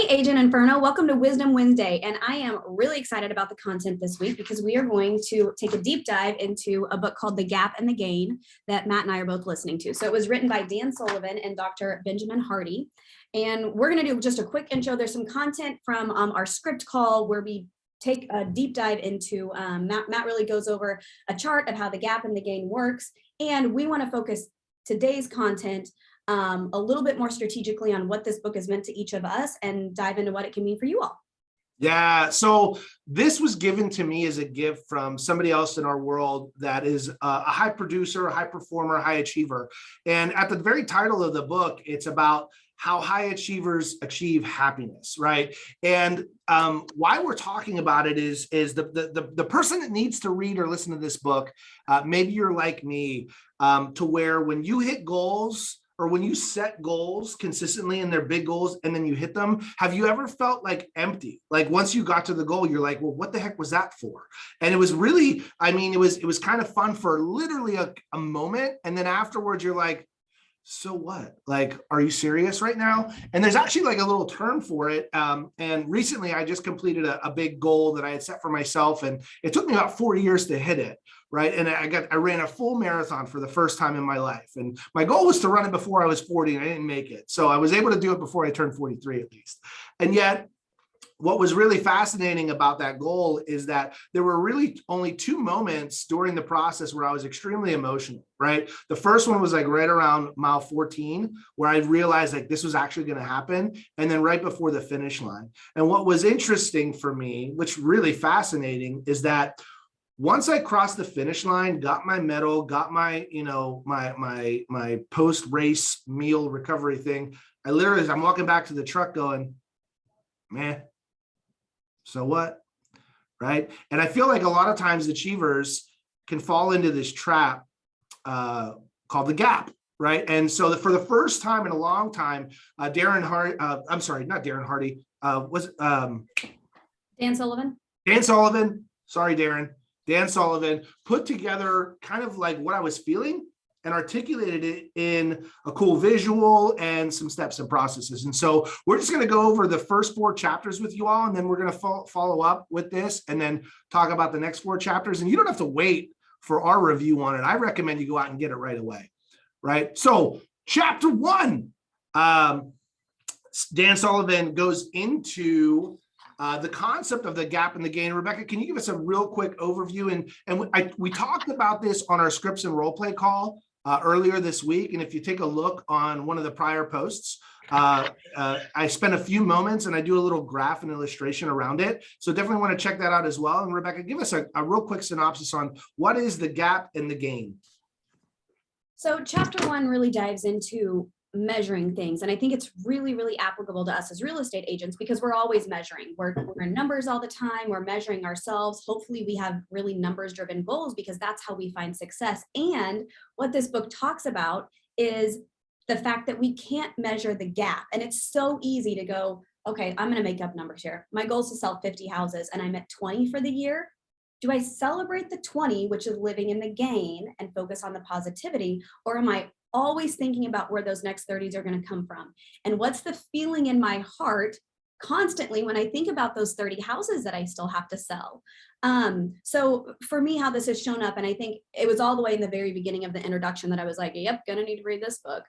Hey, Agent Inferno, welcome to Wisdom Wednesday. And I am really excited about the content this week because we are going to take a deep dive into a book called The Gap and the Gain that Matt and I are both listening to. So it was written by Dan Sullivan and Dr. Benjamin Hardy. And we're going to do just a quick intro. There's some content from our script call where we take a deep dive into, Matt really goes over a chart of how the gap and the gain works. And we want to focus today's content a little bit more strategically on what this book has meant to each of us and dive into what it can mean for you all. Yeah, so this was given to me as a gift from somebody else in our world that is a high producer, a high performer, high achiever. And at the very title of the book, it's about how high achievers achieve happiness, right? And why we're talking about it is the person that needs to read or listen to this book, maybe you're like me, to where when you hit goals, or when you set goals consistently and they're big goals and then you hit them, have you ever felt like empty? Like once you got to the goal, you're like, well, what the heck was that for? And it was really, I mean, it was kind of fun for literally a moment. And then afterwards you're like, so what? Like, are you serious right now? And there's actually like a little term for it. And recently I just completed a big goal that I had set for myself. And it took me about 4 years to hit it. Right. And I ran a full marathon for the first time in my life. And my goal was to run it before I was 40 and I didn't make it. So I was able to do it before I turned 43 at least. And yet what was really fascinating about that goal is that there were really only two moments during the process where I was extremely emotional, right? The first one was like right around mile 14, where I realized like this was actually going to happen. And then right before the finish line. And what was interesting for me, which really fascinating, is that once I crossed the finish line, got my medal, got my, my post-race meal recovery thing, I'm walking back to the truck going, man, so what, right? And I feel like a lot of times achievers can fall into this trap called the gap, right? And so for the first time in a long time, Dan Sullivan. Sorry, Darren. Dan Sullivan put together kind of like what I was feeling and articulated it in a cool visual and some steps and processes. And so we're just going to go over the first 4 chapters with you all, and then we're going to follow up with this and then talk about the next 4 chapters. And you don't have to wait for our review on it. I recommend you go out and get it right away, right? So chapter 1, Dan Sullivan goes into the concept of the gap and the gain. Rebecca, can you give us a real quick overview? And we talked about this on our scripts and role play call earlier this week. And if you take a look on one of the prior posts, I spent a few moments and I do a little graph and illustration around it. So definitely want to check that out as well. And Rebecca, give us a real quick synopsis on what is the gap and the gain. So chapter 1 really dives into measuring things. And I think it's really, really applicable to us as real estate agents because we're always measuring. We're in numbers all the time. We're measuring ourselves. Hopefully we have really numbers driven goals because that's how we find success. And what this book talks about is the fact that we can't measure the gap. And it's so easy to go, okay, I'm going to make up numbers here. My goal is to sell 50 houses and I'm at 20 for the year. Do I celebrate the 20, which is living in the gain and focus on the positivity? Or am I always thinking about where those next 30s are going to come from? And what's the feeling in my heart constantly when I think about those 30 houses that I still have to sell? So for me, how this has shown up, and I think it was all the way in the very beginning of the introduction that I was like, yep, gonna need to read this book.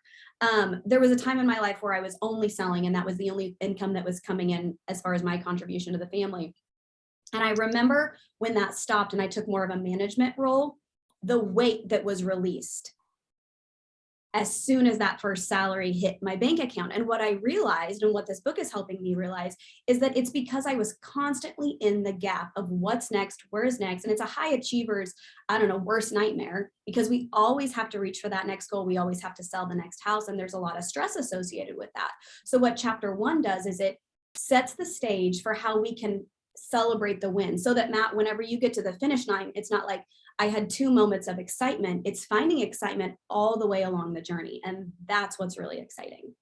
There was a time in my life where I was only selling and that was the only income that was coming in as far as my contribution to the family. And I remember when that stopped and I took more of a management role, the weight that was released as soon as that first salary hit my bank account. And what I realized, and what this book is helping me realize, is that it's because I was constantly in the gap of what's next, where's next. And it's a high achiever's, worst nightmare, because we always have to reach for that next goal. We always have to sell the next house. And there's a lot of stress associated with that. So what chapter 1 does is it sets the stage for how we can celebrate the win, so that Matt, whenever you get to the finish line, it's not like I had 2 moments of excitement. It's finding excitement all the way along the journey. And that's what's really exciting.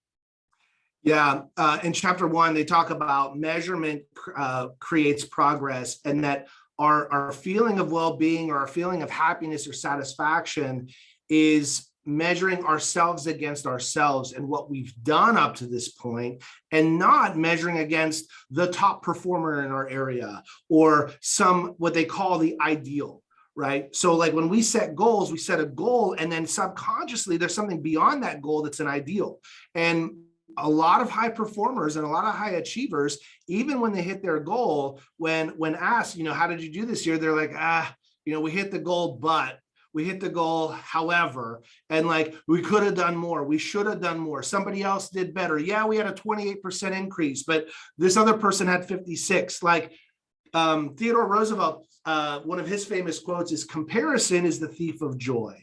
Yeah. In chapter 1, they talk about measurement creates progress, and that our feeling of well-being or our feeling of happiness or satisfaction is measuring ourselves against ourselves and what we've done up to this point, and not measuring against the top performer in our area or some what they call the ideal, right? So like when we set goals, we set a goal, and then subconsciously there's something beyond that goal that's an ideal. And a lot of high performers and a lot of high achievers, even when they hit their goal, when asked, how did you do this year? They're like, we hit the goal, but we hit the goal, however, and like, we could have done more. We should have done more. Somebody else did better. Yeah, we had a 28% increase, but this other person had 56. Like Theodore Roosevelt, one of his famous quotes is, comparison is the thief of joy.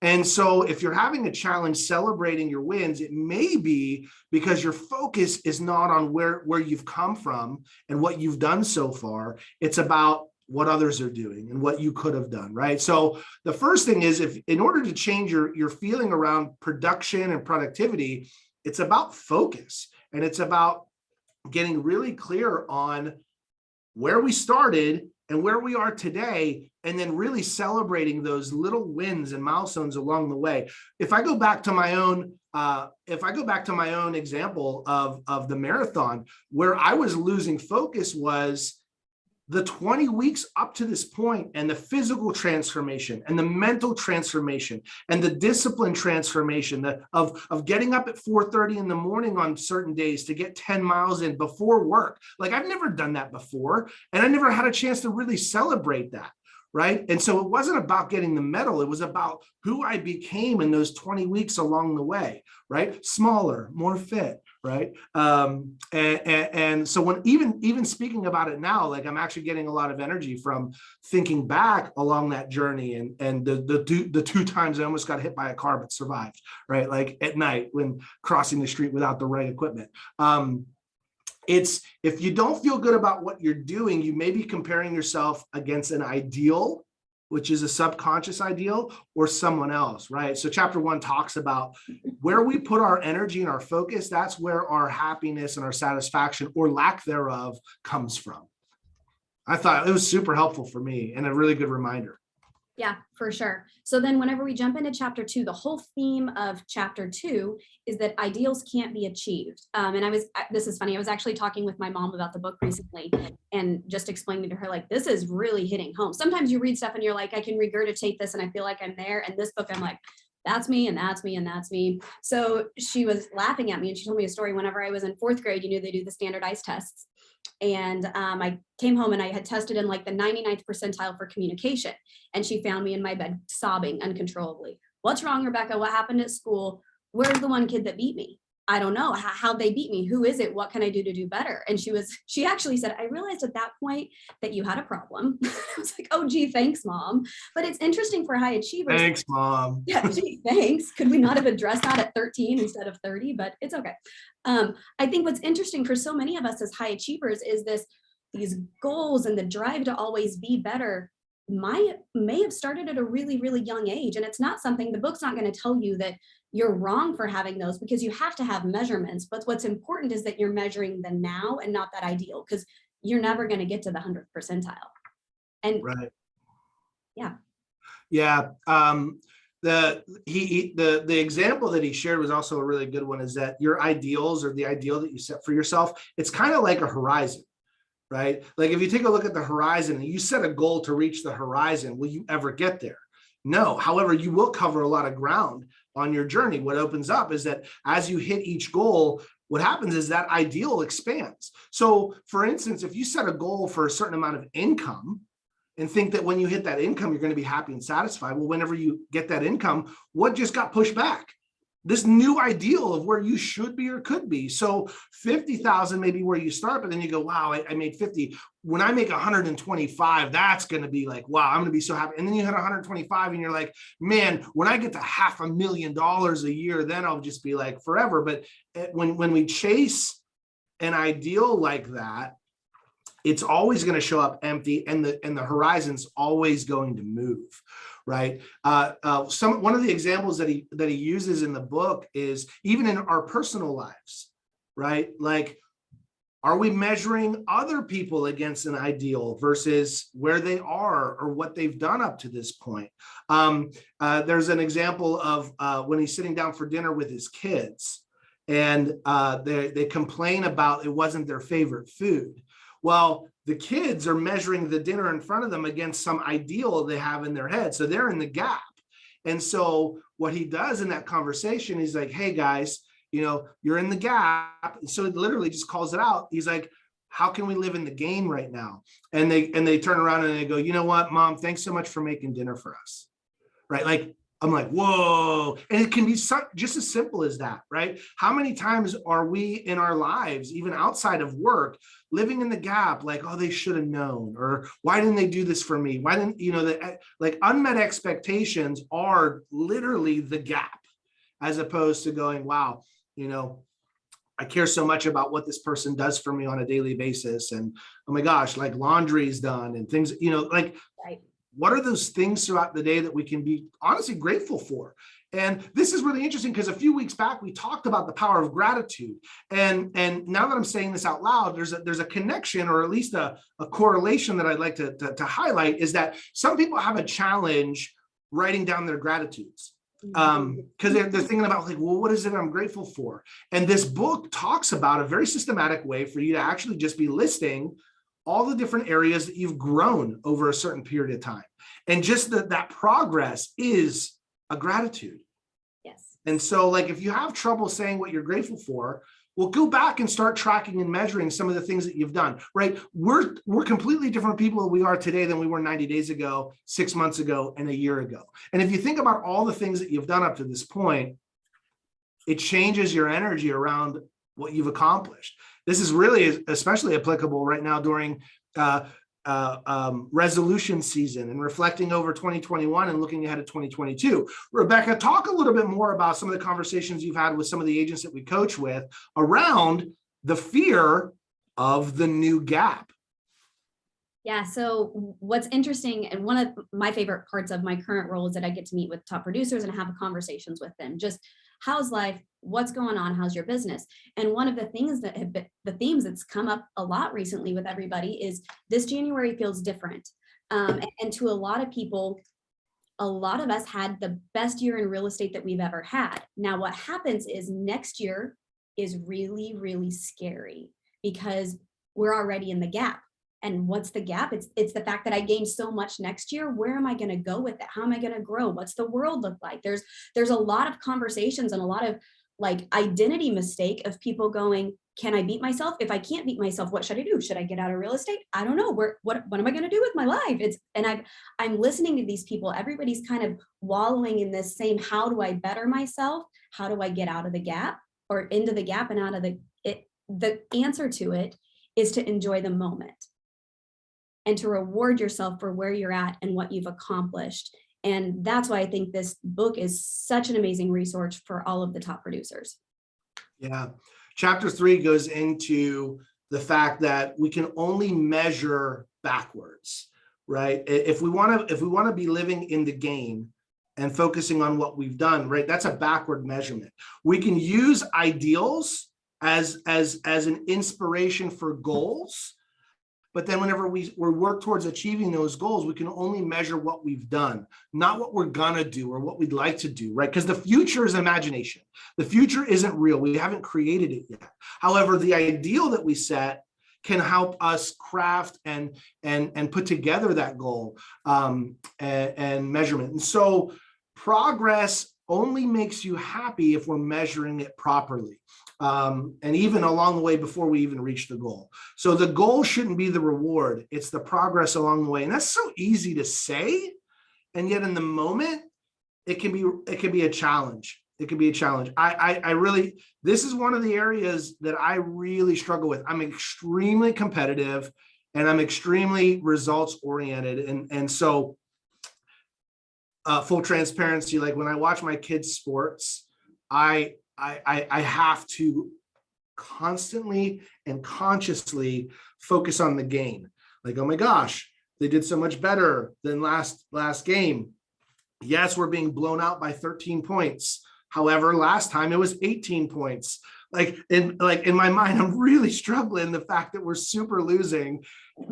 And so if you're having a challenge celebrating your wins, it may be because your focus is not on where you've come from and what you've done so far. It's about what others are doing and what you could have done, right? So the first thing is, if in order to change your feeling around production and productivity, it's about focus, and it's about getting really clear on where we started and where we are today, and then really celebrating those little wins and milestones along the way. If I go back to my own example of the marathon, where I was losing focus was the 20 weeks up to this point, and the physical transformation and the mental transformation and the discipline transformation of getting up at 4:30 in the morning on certain days to get 10 miles in before work. Like, I've never done that before, and I never had a chance to really celebrate that. Right. And so it wasn't about getting the medal. It was about who I became in those 20 weeks along the way. Right. Smaller, more fit. Right. And so when even speaking about it now, like, I'm actually getting a lot of energy from thinking back along that journey, and the two times I almost got hit by a car but survived. Right. Like at night when crossing the street without the right equipment. It's, if you don't feel good about what you're doing, you may be comparing yourself against an ideal, which is a subconscious ideal, or someone else, right? So chapter 1 talks about where we put our energy and our focus. That's where our happiness and our satisfaction, or lack thereof, comes from. I thought it was super helpful for me and a really good reminder. Yeah, for sure. So then whenever we jump into chapter 2, the whole theme of chapter 2 is that ideals can't be achieved. This is funny, I was actually talking with my mom about the book recently, and just explaining to her, like, this is really hitting home. Sometimes you read stuff and you're like, I can regurgitate this and I feel like I'm there. And this book, I'm like, that's me, and that's me, and that's me. So she was laughing at me, and she told me a story. Whenever I was in 4th grade, they do the standardized tests. And I came home and I had tested in like the 99th percentile for communication. And she found me in my bed sobbing uncontrollably. What's wrong, Rebecca? What happened at school? Where's the one kid that beat me? I don't know. How'd they beat me? Who is it? What can I do to do better? And she actually said, I realized at that point that you had a problem. I was like, oh, gee, thanks, Mom. But it's interesting for high achievers. Thanks, Mom. Yeah, gee, thanks. Could we not have addressed that at 13 instead of 30? But it's okay. I think what's interesting for so many of us as high achievers is these goals and the drive to always be better may have started at a really, really young age. And it's not something, the book's not going to tell you that you're wrong for having those, because you have to have measurements. But what's important is that you're measuring the now and not that ideal, because you're never going to get to the 100th percentile. And right. Yeah. Yeah. The example that he shared was also a really good one, is that your ideals, or the ideal that you set for yourself, it's kind of like a horizon, right? Like if you take a look at the horizon and you set a goal to reach the horizon, will you ever get there? No. However, you will cover a lot of ground on your journey. What opens up is that as you hit each goal, what happens is that ideal expands. So for instance, if you set a goal for a certain amount of income and think that when you hit that income, you're going to be happy and satisfied. Well, whenever you get that income, what just got pushed back? This new ideal of where you should be or could be. So 50,000 may be where you start, but then you go, wow, I made 50. When I make 125, that's going to be like, wow, I'm going to be so happy. And then you hit 125 and you're like, man, when I get to $500,000 a year, then I'll just be like forever. But when we chase an ideal like that, it's always going to show up empty, and the horizon's always going to move, right? One of the examples that he uses in the book is even in our personal lives, right? Like Are we measuring other people against an ideal versus where they are or what they've done up to this point? There's an example of when he's sitting down for dinner with his kids, and they complain about it wasn't their favorite food. Well, the kids are measuring the dinner in front of them against some ideal they have in their head. So they're in the gap. And so what he does in that conversation, he's like, hey guys, you're in the gap. So it literally just calls it out. He's like, how can we live in the gain right now? And they turn around and they go, you know what, Mom, thanks so much for making dinner for us. Right. Like, I'm like, whoa. And it can be just as simple as that, right? How many times are we in our lives, even outside of work, living in the gap, like, oh, they should have known, or why didn't they do this for me? Why didn't, like unmet expectations are literally the gap, as opposed to going, wow, I care so much about what this person does for me on a daily basis. And oh my gosh, like laundry's done and things, like, right. What are those things throughout the day that we can be honestly grateful for? And this is really interesting because a few weeks back, we talked about the power of gratitude. And now that I'm saying this out loud, there's a connection, or at least a correlation that I'd like to highlight, is that some people have a challenge writing down their gratitudes. Because they're thinking about like, well, what is it I'm grateful for? And this book talks about a very systematic way for you to actually just be listing all the different areas that you've grown over a certain period of time. And just that progress is a gratitude. Yes. And so like, if you have trouble saying what you're grateful for, well, go back and start tracking and measuring some of the things that you've done, right? We're completely different people that we are today than we were 90 days ago, 6 months ago, and a year ago. And if you think about all the things that you've done up to this point, it changes your energy around what you've accomplished. This is really especially applicable right now during resolution season and reflecting over 2021 and looking ahead at 2022. Rebecca, talk a little bit more about some of the conversations you've had with some of the agents that we coach with around the fear of the new gap. Yeah. So what's interesting, and one of my favorite parts of my current role is that I get to meet with top producers and have conversations with them. Just how's life? What's going on? How's your business? And one of the things that have been the themes that's come up a lot recently with everybody is this January feels different. And to a lot of people, a lot of us had the best year in real estate that we've ever had. Now, what happens is next year is really, really scary because we're already in the gap. And what's the gap? It's the fact that I gained so much next year. Where am I going to go with it? How am I going to grow? What's the world look like? There's a lot of conversations and a lot of like identity mistake of people going, can I beat myself? If I can't beat myself, what should I do? Should I get out of real estate? I don't know. What am I going to do with my life? I'm listening to these people. Everybody's kind of wallowing in this same, how do I better myself? How do I get out of the gap or into the gap and out of the answer to it is to enjoy the moment and to reward yourself for where you're at and what you've accomplished. And that's why I think this book is such an amazing resource for all of the top producers. Yeah. Chapter 3 goes into the fact that we can only measure backwards, right? If we want to be living in the gain and focusing on what we've done, right? That's a backward measurement. We can use ideals as an inspiration for goals. But then whenever we work towards achieving those goals, we can only measure what we've done, not what we're gonna do or what we'd like to do, right? Because the future is imagination. The future isn't real. We haven't created it yet. However, the ideal that we set can help us craft and put together that goal and measurement. And so progress only makes you happy if we're measuring it properly. And even along the way before we even reach the goal. So the goal shouldn't be the reward. It's the progress along the way. And that's so easy to say. And yet in the moment, it can be a challenge. It can be a challenge. I really, this is one of the areas that I really struggle with. I'm extremely competitive and I'm extremely results oriented. And so full transparency, like when I watch my kids' sports, I have to constantly and consciously focus on the gain. Like, oh my gosh, they did so much better than last game. Yes, we're being blown out by 13 points. However, last time it was 18 points. in my mind, I'm really struggling the fact that we're super losing.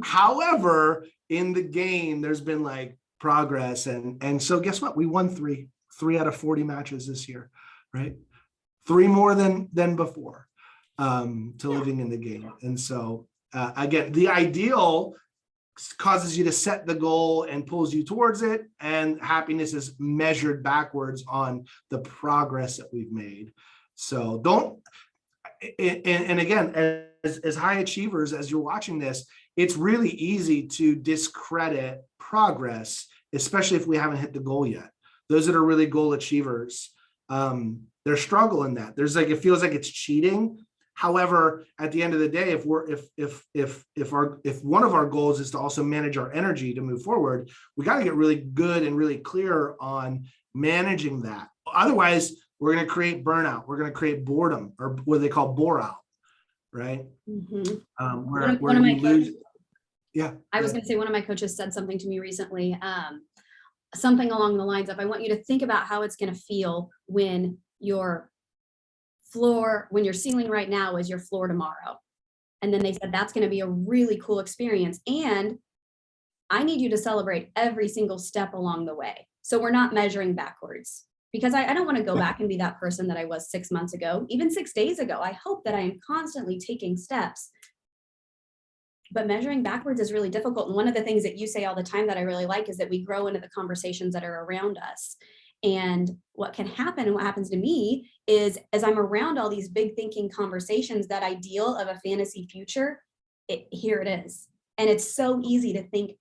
However, in the game, there's been like progress. And so guess what? We won three out of 40 matches this year, right? 3 more than before, to living in the game. And so again, the ideal causes you to set the goal and pulls you towards it, and happiness is measured backwards on the progress that we've made. So don't, and again, as high achievers, as you're watching this, it's really easy to discredit progress, especially if we haven't hit the goal yet. Those that are really goal achievers, they're struggling that. There's like, it feels like it's cheating. However, at the end of the day, if one of our goals is to also manage our energy to move forward, we got to get really good and really clear on managing that. Otherwise, we're going to create burnout. We're going to create boredom, or what they call bore out, right? Mm-hmm. Where you lose. Yeah. I was going to say, one of my coaches said something to me recently, something along the lines of, I want you to think about how it's going to feel when your ceiling right now is your floor tomorrow. And then they said, that's going to be a really cool experience. And I need you to celebrate every single step along the way. So we're not measuring backwards, because I don't want to go back and be that person that I was 6 months ago, even 6 days ago. I hope that I am constantly taking steps. But measuring backwards is really difficult. And one of the things that you say all the time that I really like is that we grow into the conversations that are around us. And what can happen, and what happens to me, is as I'm around all these big thinking conversations, that ideal of a fantasy future, here it is. And it's so easy to think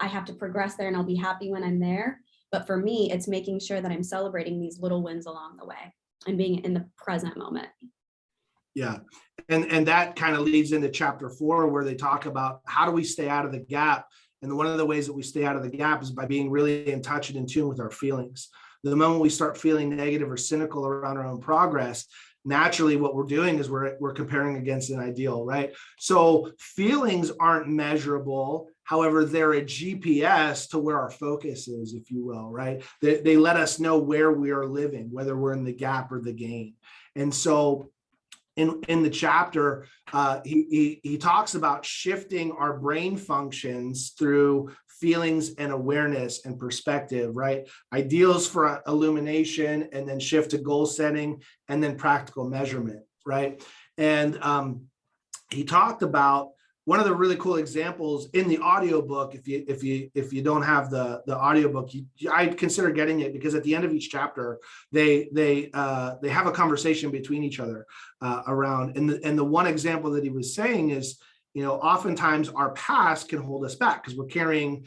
I have to progress there and I'll be happy when I'm there. But for me, it's making sure that I'm celebrating these little wins along the way and being in the present moment. Yeah. And that kind of leads into chapter 4, where they talk about how do we stay out of the gap. And one of the ways that we stay out of the gap is by being really in touch and in tune with our feelings. The moment we start feeling negative or cynical around our own progress, naturally what we're doing is we're comparing against an ideal, right? So feelings aren't measurable. However, they're a GPS to where our focus is, if you will, right? They let us know where we are living, whether we're in the gap or the gain. And so in the chapter, he talks about shifting our brain functions through feelings and awareness and perspective, right? Ideals for illumination, and then shift to goal setting, and then practical measurement, right? And he talked about one of the really cool examples in the audiobook. If you don't have the audiobook, I'd consider getting it, because at the end of each chapter, they have a conversation between each other around. And the one example that he was saying is, oftentimes our past can hold us back because we're carrying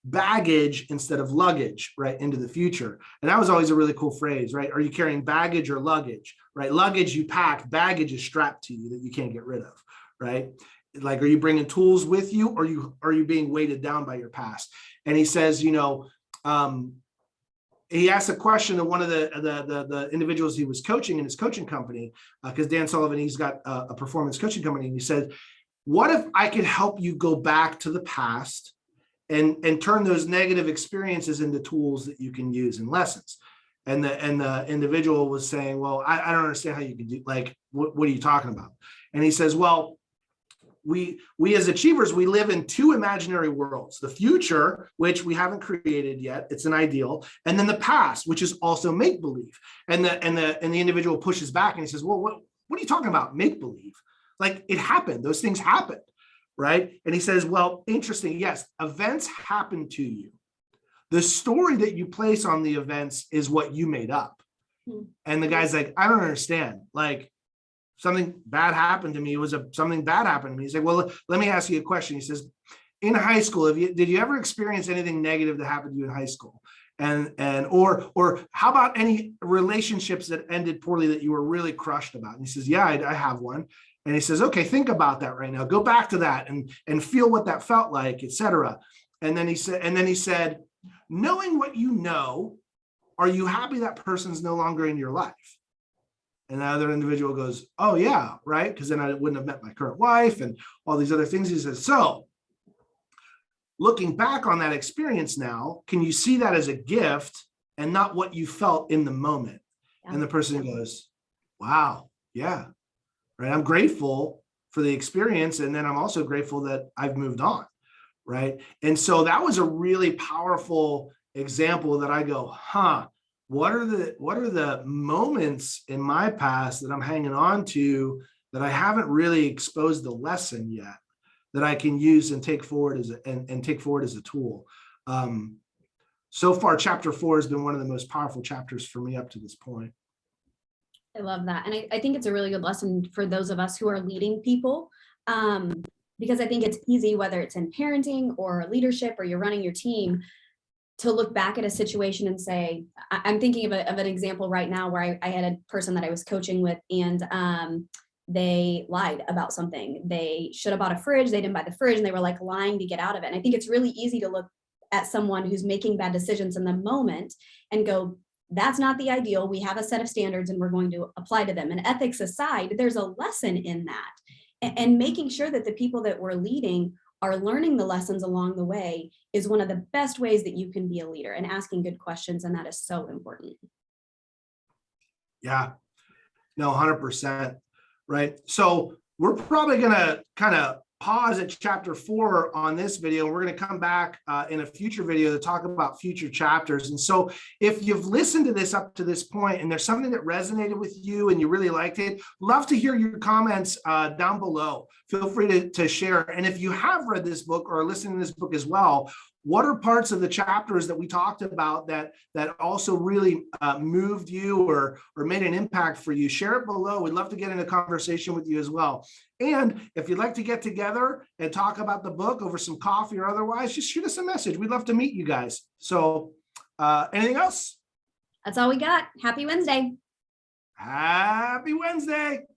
baggage instead of luggage, right, into the future. And that was always a really cool phrase, right? Are you carrying baggage or luggage, right? Luggage you pack, baggage is strapped to you that you can't get rid of, right? Like, are you bringing tools with you, or are you being weighted down by your past? And he says, he asked a question to one of the individuals he was coaching in his coaching company, because Dan Sullivan, he's got a performance coaching company. And he said, what if I could help you go back to the past and turn those negative experiences into tools that you can use in lessons? And the individual was saying, well, I don't understand how you can do, like, what are you talking about? And he says, well, we as achievers, we live in 2 imaginary worlds: the future, which we haven't created yet, it's an ideal, and then the past, which is also make-believe. And the individual pushes back and he says, well, what are you talking about? Make-believe? Like, it happened, those things happened, right? And he says, well, interesting, yes, events happen to you. The story that you place on the events is what you made up. And the guy's like, I don't understand. Like, something bad happened to me. Something bad happened to me. He's like, well, let me ask you a question. He says, in high school, did you ever experience anything negative that happened to you in high school? Or how about any relationships that ended poorly that you were really crushed about? And he says, yeah, I have one. And he says, okay, think about that right now. Go back to that and feel what that felt like, etc. And then he said, knowing what you know, are you happy that person's no longer in your life? And the other individual goes, oh yeah, right? Because then I wouldn't have met my current wife and all these other things. He says, so looking back on that experience now, can you see that as a gift and not what you felt in the moment? Yeah. And the person goes, wow, Yeah. Right. I'm grateful for the experience. And then I'm also grateful that I've moved on. Right. And so that was a really powerful example that I go, what are the moments in my past that I'm hanging on to that I haven't really exposed the lesson yet that I can use and take forward as a tool. So far, chapter 4 has been one of the most powerful chapters for me up to this point. I love that. And I think it's a really good lesson for those of us who are leading people. Because I think it's easy, whether it's in parenting or leadership or you're running your team, to look back at a situation and say, I'm thinking of an example right now where I had a person that I was coaching with, and they lied about something. They should have bought a fridge. They didn't buy the fridge, and they were like lying to get out of it. And I think it's really easy to look at someone who's making bad decisions in the moment and go, that's not the ideal. We have a set of standards and we're going to apply to them. And ethics aside, there's a lesson in that. And making sure that the people that we're leading are learning the lessons along the way is one of the best ways that you can be a leader, and asking good questions. And that is so important. Yeah, no, 100%. Right. So we're probably going to kind of pause at chapter 4 on this video. We're going to come back in a future video to talk about future chapters. And so if you've listened to this up to this point and there's something that resonated with you and you really liked it, love to hear your comments down below. Feel free to share. And if you have read this book or are listening to this book as well, what are parts of the chapters that we talked about that also really moved you or made an impact for you? Share it below. We'd love to get in a conversation with you as well. And if you'd like to get together and talk about the book over some coffee or otherwise, just shoot us a message. We'd love to meet you guys. So anything else? That's all we got. Happy Wednesday. Happy Wednesday.